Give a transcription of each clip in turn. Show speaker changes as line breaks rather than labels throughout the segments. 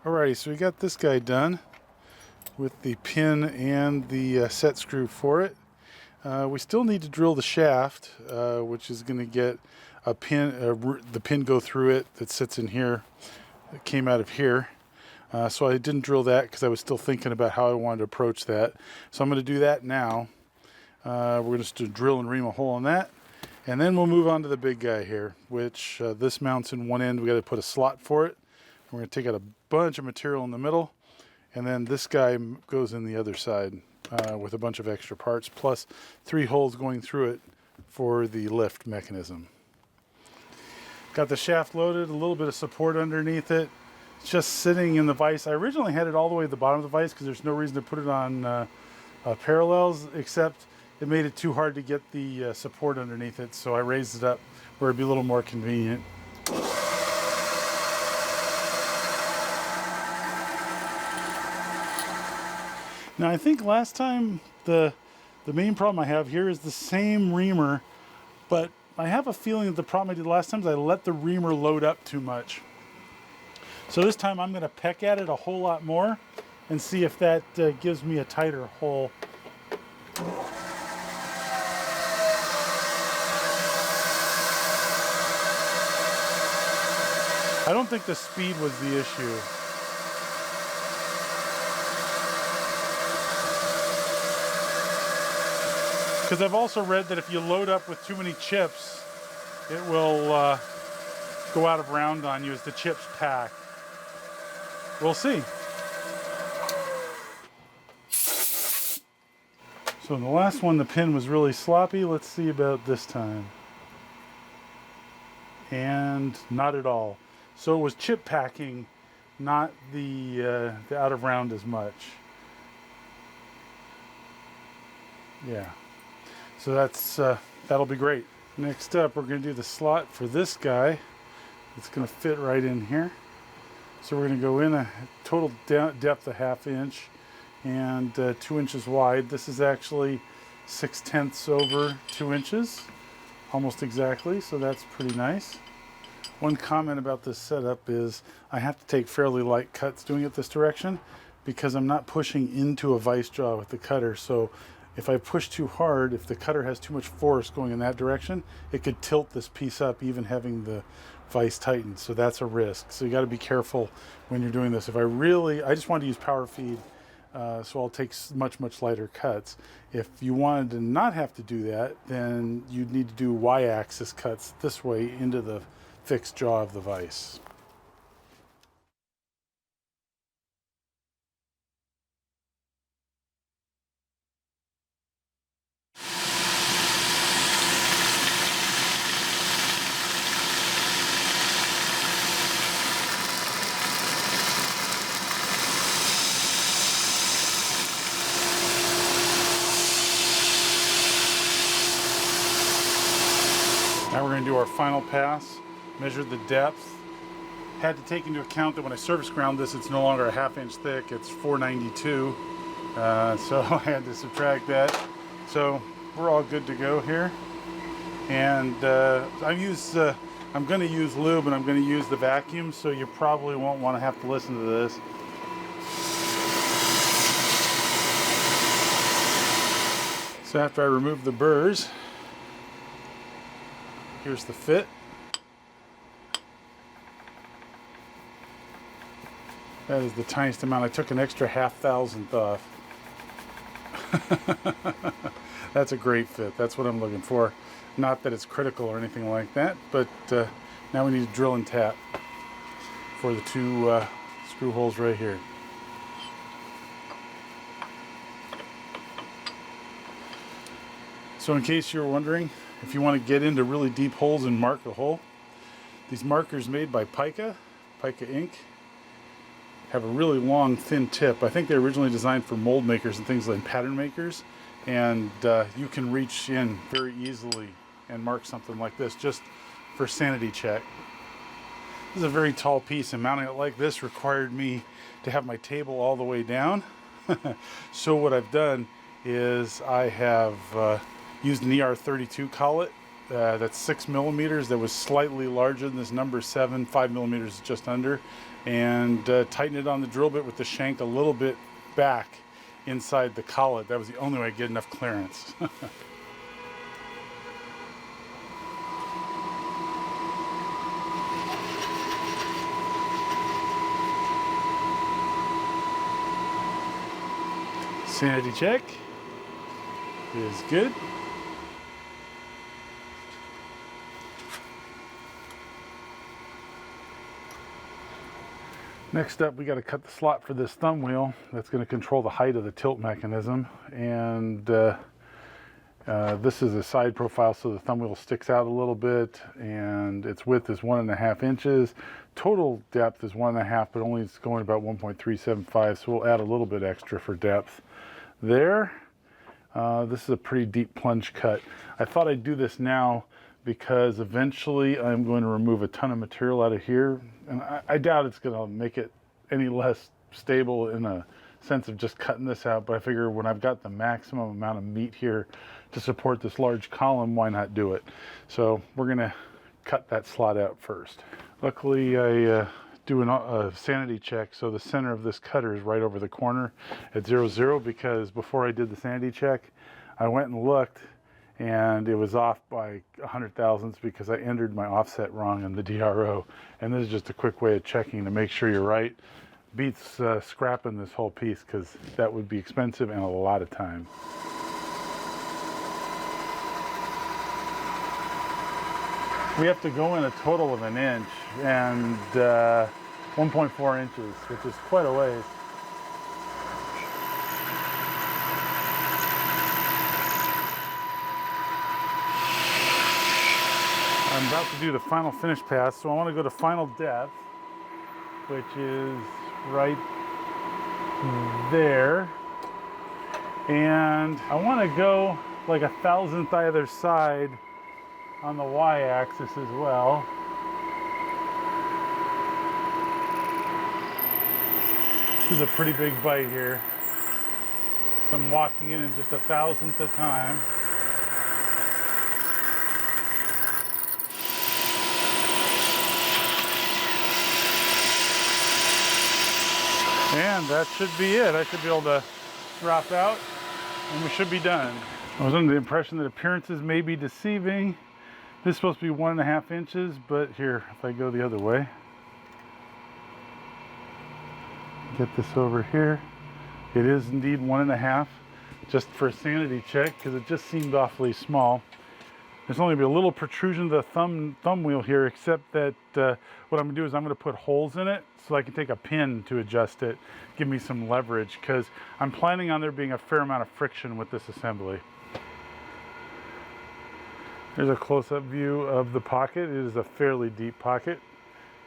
Alrighty, so we got this guy done with the pin and the set screw for it. We still need to drill the shaft, which is going to get a pin, the pin go through it that sits in here. It came out of here. So I didn't drill that because I was still thinking about how I wanted to approach that. So I'm going to do that now. We're just going to drill and ream a hole in that. And then we'll move on to the big guy here, which this mounts in one end. We got to put a slot for it. We're going to take out a bunch of material in the middle, and then this guy goes in the other side with a bunch of extra parts, plus 3 holes going through it for the lift mechanism. Got the shaft loaded, a little bit of support underneath it. It's just sitting in the vise. I originally had it all the way to the bottom of the vise because there's no reason to put it on parallels, except it made it too hard to get the support underneath it, so I raised it up where it'd be a little more convenient. Now I think last time the main problem I have here is the same reamer, but I have a feeling that the problem I did last time is I let the reamer load up too much. So this time I'm going to peck at it a whole lot more and see if that gives me a tighter hole. I don't think the speed was the issue. Because I've also read that if you load up with too many chips, it will go out of round on you as the chips pack. We'll see. So in the last one, the pin was really sloppy. Let's see about this time. And not at all. So it was chip packing, not the out of round as much. Yeah. So that's that'll be great. Next up, we're going to do the slot for this guy. It's going to fit right in here. So we're going to go in a total depth of 1/2 inch and 2 inches wide. This is actually 6/10 over 2 inches, almost exactly. So that's pretty nice. One comment about this setup is I have to take fairly light cuts doing it this direction because I'm not pushing into a vise jaw with the cutter. So if I push too hard, if the cutter has too much force going in that direction, it could tilt this piece up even having the vise tightened. So that's a risk. So you got to be careful when you're doing this. If I just want to use power feed, so I'll take much lighter cuts. If you wanted to not have to do that, then you'd need to do Y-axis cuts this way into the fixed jaw of the vise. Now we're going to do our final pass, measure the depth. Had to take into account that when I surface ground this, it's no longer a 1/2 inch thick, it's 492. So I had to subtract that. So we're all good to go here. And I'm going to use lube and I'm going to use the vacuum, so you probably won't want to have to listen to this. So after I remove the burrs, here's the fit. That is the tiniest amount. I took an extra 1/2,000th off. That's a great fit. That's what I'm looking for. Not that it's critical or anything like that, but now we need to drill and tap for the 2 screw holes right here. So in case you're wondering, if you want to get into really deep holes and mark a hole, these markers made by Pica Ink, have a really long, thin tip. I think they're originally designed for mold makers and things like pattern makers, and you can reach in very easily and mark something like this just for sanity check. This is a very tall piece, and mounting it like this required me to have my table all the way down. So what I've done is I have used an ER32 collet that's 6 millimeters that was slightly larger than this number 7, 5 millimeters just under, and tighten it on the drill bit with the shank a little bit back inside the collet. That was the only way to get enough clearance. Sanity check is good. Next up, we got to cut the slot for this thumb wheel. That's going to control the height of the tilt mechanism. And this is a side profile, so the thumb wheel sticks out a little bit, and its width is 1.5 inches. Total depth is 1.5, but only it's going about 1.375, so we'll add a little bit extra for depth there. This is a pretty deep plunge cut. I thought I'd do this now because eventually I'm going to remove a ton of material out of here, and I doubt it's going to make it any less stable in a sense of just cutting this out, but I figure when I've got the maximum amount of meat here to support this large column, why not do it? So we're going to cut that slot out first. Luckily, I do a sanity check, so the center of this cutter is right over the corner at 0, 0, because before I did the sanity check, I went and looked, and it was off by 100 thousandths because I entered my offset wrong in the DRO. And this is just a quick way of checking to make sure you're right. Beats scrapping this whole piece, because that would be expensive and a lot of time. We have to go in a total of 1 inch and 1.4 inches, which is quite a ways. I'm about to do the final finish pass, so I want to go to final depth, which is right there. And I want to go like 1,000th either side on the y-axis as well. This is a pretty big bite here. So I'm walking in just 1,000th a time. And that should be it. I should be able to drop out and we should be done. I was under the impression that appearances may be deceiving. This is supposed to be 1.5 inches, but here, if I go the other way, get this over here, it is indeed 1.5, just for a sanity check, because it just seemed awfully small. There's only a little protrusion of the thumb wheel here, except that what I'm gonna do is I'm gonna put holes in it so I can take a pin to adjust it, give me some leverage, because I'm planning on there being a fair amount of friction with this assembly. Here's a close-up view of the pocket. It is a fairly deep pocket.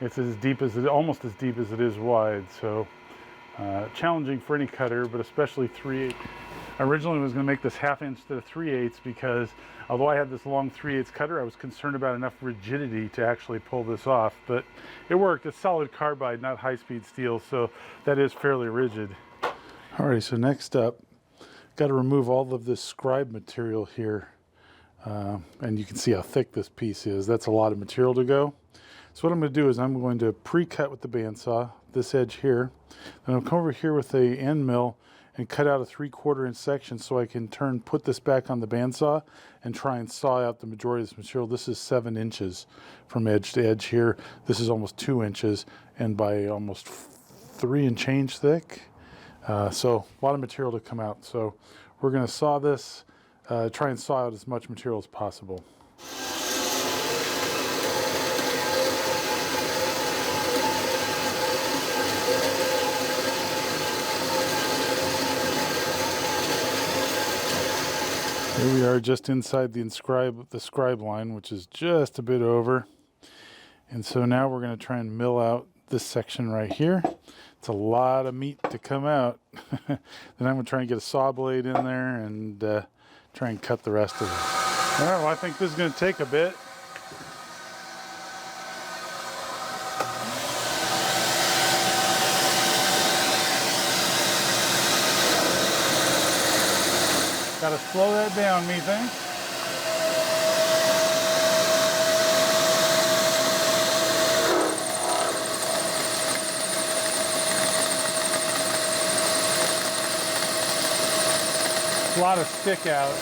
It's as deep as almost as deep as it is wide, so challenging for any cutter, but especially 3/8. I originally was going to make this 1/2 inch to 3/8 because although I had this long 3/8 cutter, I was concerned about enough rigidity to actually pull this off, but it worked. It's solid carbide, not high-speed steel, so that is fairly rigid. Alrighty, so next up, got to remove all of this scribe material here. And you can see how thick this piece is. That's a lot of material to go. So what I'm going to do is I'm going to pre-cut with the bandsaw this edge here. Then I'll come over here with a end mill and cut out a 3/4 inch section so I can put this back on the bandsaw and try and saw out the majority of this material. This is 7 inches from edge to edge here. This is almost 2 inches and by almost 3 and change thick. So a lot of material to come out. So we're going to saw this, try and saw out as much material as possible. Here we are just inside the scribe line, which is just a bit over. And so now we're going to try and mill out this section right here. It's a lot of meat to come out. Then I'm going to try and get a saw blade in there and try and cut the rest of it. All right, well, I think this is going to take a bit. Got to slow that down, methinks. A lot of stick out.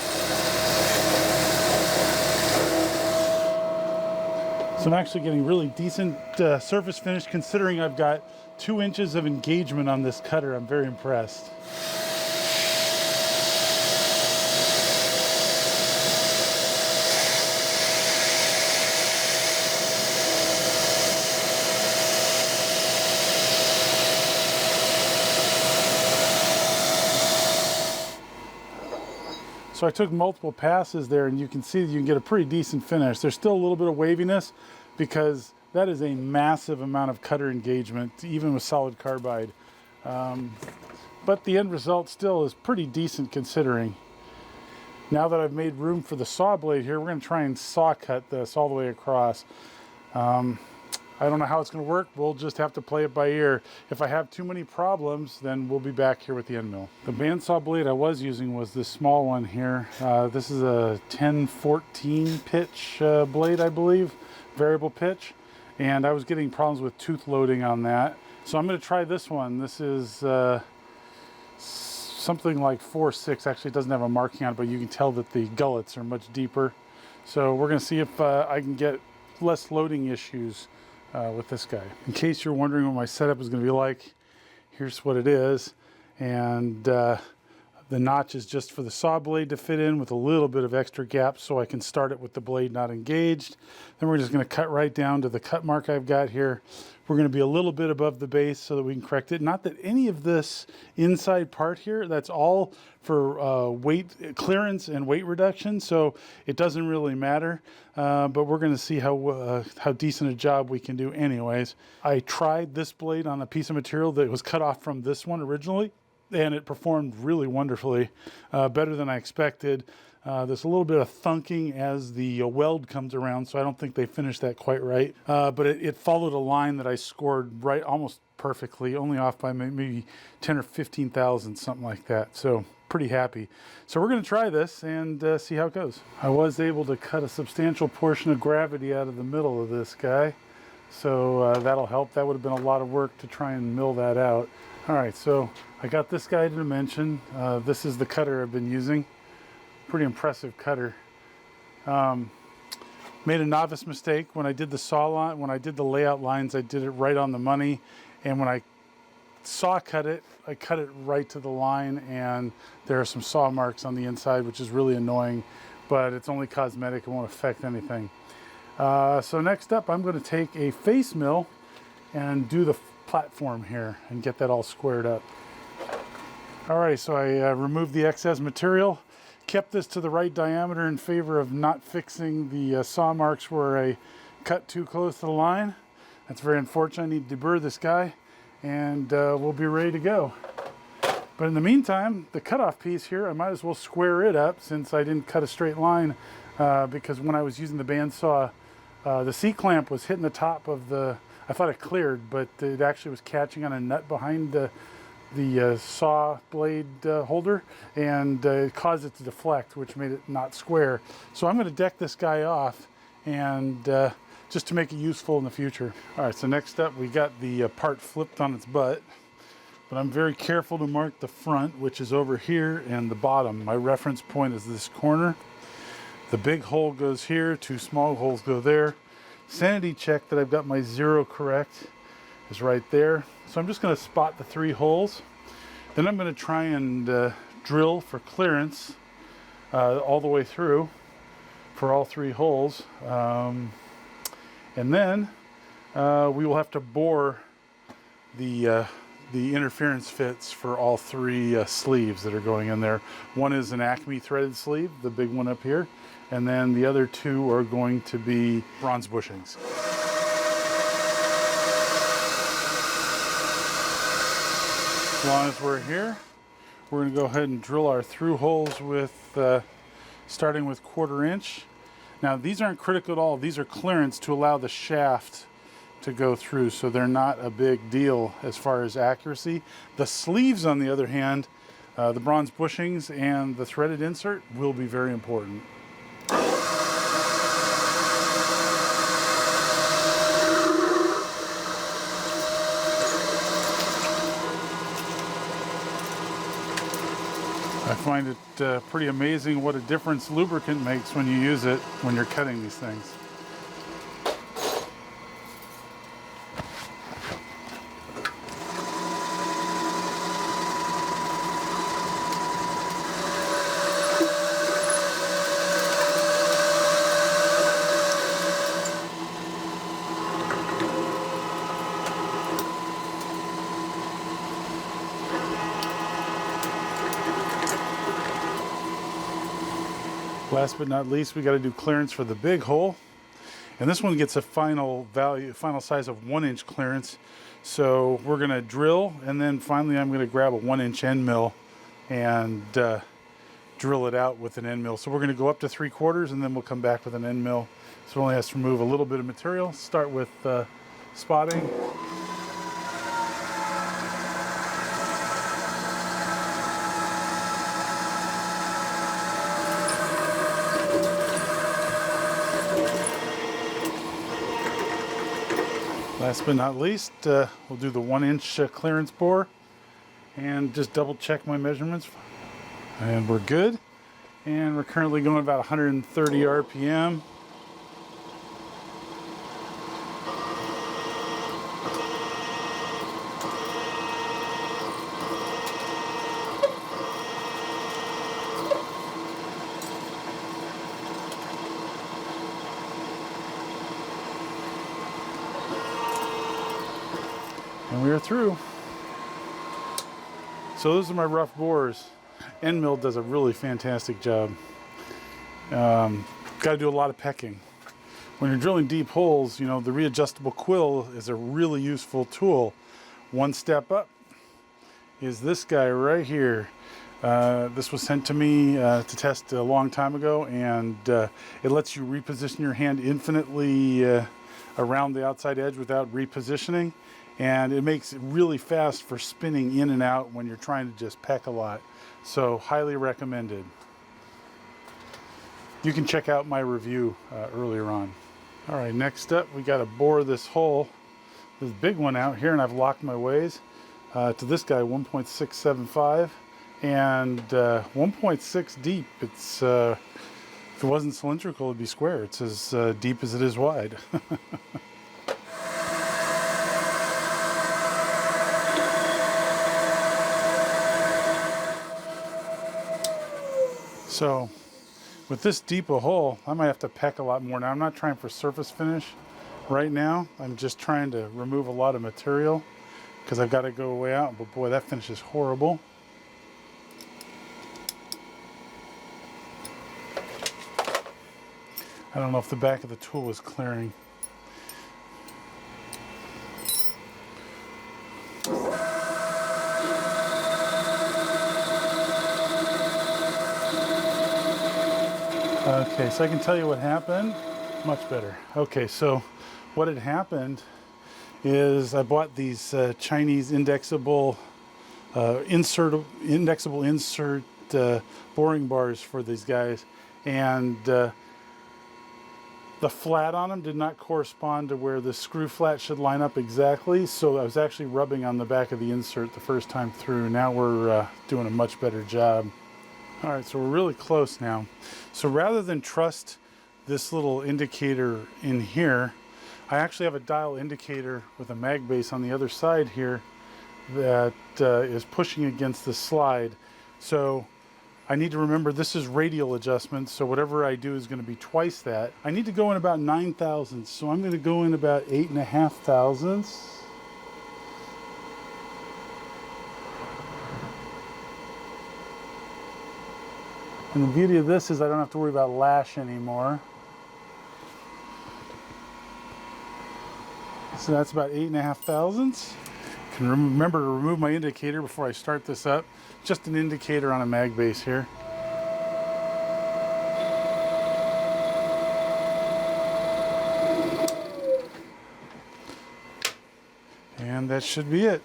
So I'm actually getting really decent surface finish considering I've got 2 inches of engagement on this cutter. I'm very impressed. So I took multiple passes there, and you can see that you can get a pretty decent finish. There's still a little bit of waviness because that is a massive amount of cutter engagement, even with solid carbide. But the end result still is pretty decent considering. Now that I've made room for the saw blade here, we're going to try and saw cut this all the way across. I don't know how it's going to work. We'll just have to play it by ear. If I have too many problems, then we'll be back here with the end mill. The bandsaw blade I was using was this small one here. This is a 1014 pitch blade, I believe, variable pitch. And I was getting problems with tooth loading on that. So I'm going to try this one. This is something like 4.6. Actually, it doesn't have a marking on it, but you can tell that the gullets are much deeper. So we're going to see if I can get less loading issues with this guy. In case you're wondering what my setup is going to be like, here's what it is. And the notch is just for the saw blade to fit in with a little bit of extra gap so I can start it with the blade not engaged. Then we're just going to cut right down to the cut mark I've got here. We're going to be a little bit above the base so that we can correct it. Not that any of this inside part here, that's all for weight clearance and weight reduction, so it doesn't really matter. But we're going to see how decent a job we can do anyways. I tried this blade on a piece of material that was cut off from this one originally, and it performed really wonderfully, better than I expected. There's a little bit of thunking as the weld comes around, so I don't think they finished that quite right. But it followed a line that I scored right almost perfectly, only off by maybe 10 or 15 thousandths, something like that. So pretty happy. So we're going to try this and see how it goes. I was able to cut a substantial portion of gravity out of the middle of this guy, so that'll help. That would have been a lot of work to try and mill that out. All right, so I got this guy to dimension. This is the cutter I've been using. Pretty impressive cutter. Made a novice mistake when I did the saw line. When I did the layout lines, I did it right on the money, and when I saw cut it, I cut it right to the line, and there are some saw marks on the inside, which is really annoying, but it's only cosmetic. It won't affect anything. So next up, I'm going to take a face mill and do the platform here and get that all squared up. All right, so I removed the excess material, kept this to the right diameter in favor of not fixing the saw marks where I cut too close to the line. That's very unfortunate. I need to deburr this guy, and we'll be ready to go. But in the meantime, the cutoff piece here, I might as well square it up since I didn't cut a straight line, because when I was using the bandsaw, the C-clamp was hitting the top of the, I thought it cleared, but it actually was catching on a nut behind the saw blade holder, and it caused it to deflect, which made it not square. So I'm going to deck this guy off, and just to make it useful in the future. All right, so next up we got the part flipped on its butt, but I'm very careful to mark the front, which is over here, and the bottom. My reference point is this corner. The big hole goes here, 2 small holes go there. Sanity check that I've got my 0 correct is right there. So I'm just going to spot the 3 holes. Then I'm going to try and drill for clearance all the way through for all 3 holes. And then we will have to bore the interference fits for all 3 sleeves that are going in there. One is an Acme threaded sleeve, the big one up here, and then the other 2 are going to be bronze bushings. As long as we're here, we're going to go ahead and drill our through holes with starting with 1/4 inch. Now these aren't critical at all. These are clearance to allow the shaft to go through, so they're not a big deal as far as accuracy. The sleeves, on the other hand, the bronze bushings and the threaded insert will be very important. I find it pretty amazing what a difference lubricant makes when you use it when you're cutting these things. Last but not least, we got to do clearance for the big hole. And this one gets a final size of 1-inch clearance. So we're going to drill, and then finally I'm going to grab a 1-inch end mill and drill it out with an end mill. So we're going to go up to 3/4, and then we'll come back with an end mill. So it only has to remove a little bit of material. Start with spotting. Last but not least, we'll do the 1-inch clearance bore and just double check my measurements. And we're good. And we're currently going about 130 RPM. And we are through. So those are my rough bores. End mill does a really fantastic job. Got to do a lot of pecking. When you're drilling deep holes, you know, the readjustable quill is a really useful tool. One step up is this guy right here. This was sent to me to test a long time ago, and it lets you reposition your hand infinitely around the outside edge without repositioning. And it makes it really fast for spinning in and out when you're trying to just peck a lot. So highly recommended. You can check out my review earlier on. All right, next up we got to bore this hole, this big one out here, and I've locked my ways to this guy, 1.675 and 1.6 deep. It's if it wasn't cylindrical, it'd be square. It's as deep as it is wide. So with this deep a hole, I might have to peck a lot more. Now I'm not trying for surface finish right now. I'm just trying to remove a lot of material because I've got to go way out. But boy, that finish is horrible. I don't know if the back of the tool is clearing. Okay, so I can tell you what happened. Much better. Okay, so what had happened is I bought these Chinese indexable insert boring bars for these guys, and the flat on them did not correspond to where the screw flat should line up exactly, so I was actually rubbing on the back of the insert the first time through. Now we're doing a much better job. All right, so we're really close now. So rather than trust this little indicator in here, I actually have a dial indicator with a mag base on the other side here that is pushing against the slide. So I need to remember this is radial adjustment, so whatever I do is going to be twice that. I need to go in about 9 thousandths, so I'm going to go in about 8.5 thousandths. And the beauty of this is I don't have to worry about lash anymore. So that's about 8.5 thousandths. I can remember to remove my indicator before I start this up. Just an indicator on a mag base here. And that should be it.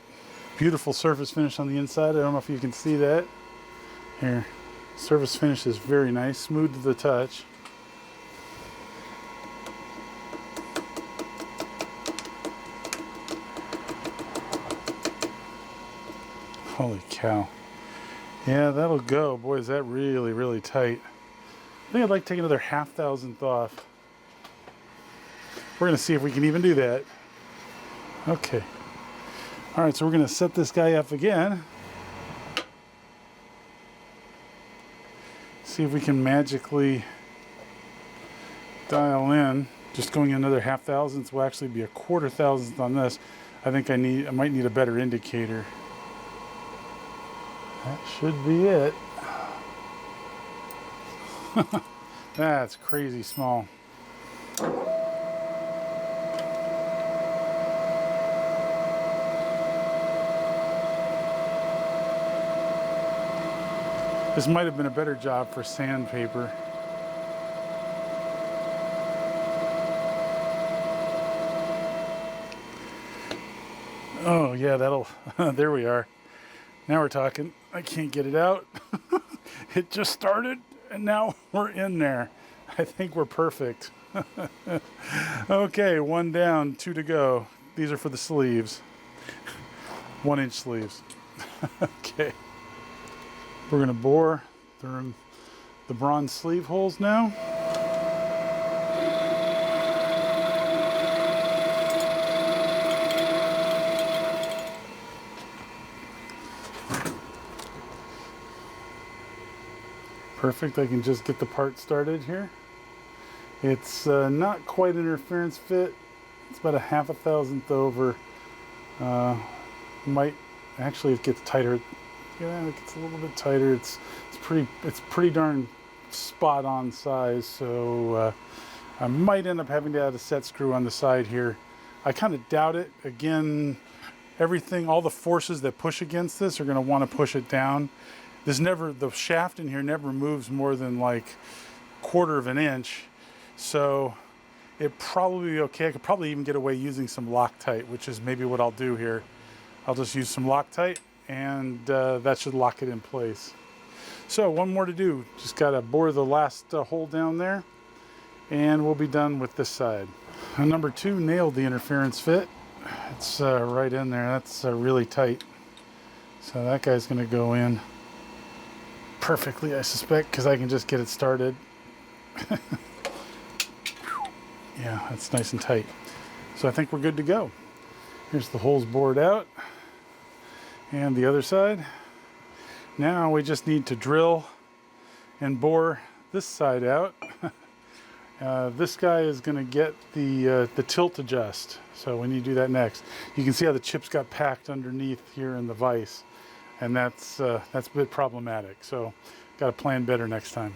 Beautiful surface finish on the inside. I don't know if you can see that. Here. Surface finish is very nice, smooth to the touch. Holy cow. Yeah, that'll go. Boy, is that really, really tight. I think I'd like to take another 0.5 thousandth off. We're gonna see if we can even do that. Okay. All right, so we're gonna set this guy up again. See if we can magically dial in. Just going another 0.5 thousandth will actually be a 1/4 thousandth on this. I think I might need a better indicator. That should be it. That's crazy small. This might have been a better job for sandpaper. Oh yeah, that'll, there we are. Now we're talking. I can't get it out. It just started and now we're in there. I think we're perfect. Okay, 1 down, 2 to go. These are for the sleeves. 1-inch sleeves. Okay. We're gonna bore through the bronze sleeve holes now. Perfect, I can just get the part started here. It's not quite an interference fit. It's about a 0.5 thousandth over. Might actually, it gets tighter. Yeah, it gets a little bit tighter. It's pretty darn spot on size. So I might end up having to add a set screw on the side here. I kind of doubt it. Again, all the forces that push against this are going to want to push it down. The shaft in here never moves more than like 1/4 of an inch. So it'd probably be okay. I could probably even get away using some Loctite, which is maybe what I'll do here. I'll just use some Loctite and that should lock it in place. So one more to do. Just got to bore the last hole down there and we'll be done with this side. Number 2 nailed the interference fit. It's right in there. That's really tight. So that guy's going to go in perfectly, I suspect, because I can just get it started. Yeah, that's nice and tight. So I think we're good to go. Here's the holes bored out. And the other side. Now we just need to drill and bore this side out. This guy is going to get the tilt adjust. So we need to do that next. You can see how the chips got packed underneath here in the vise. And that's a bit problematic. So got to plan better next time.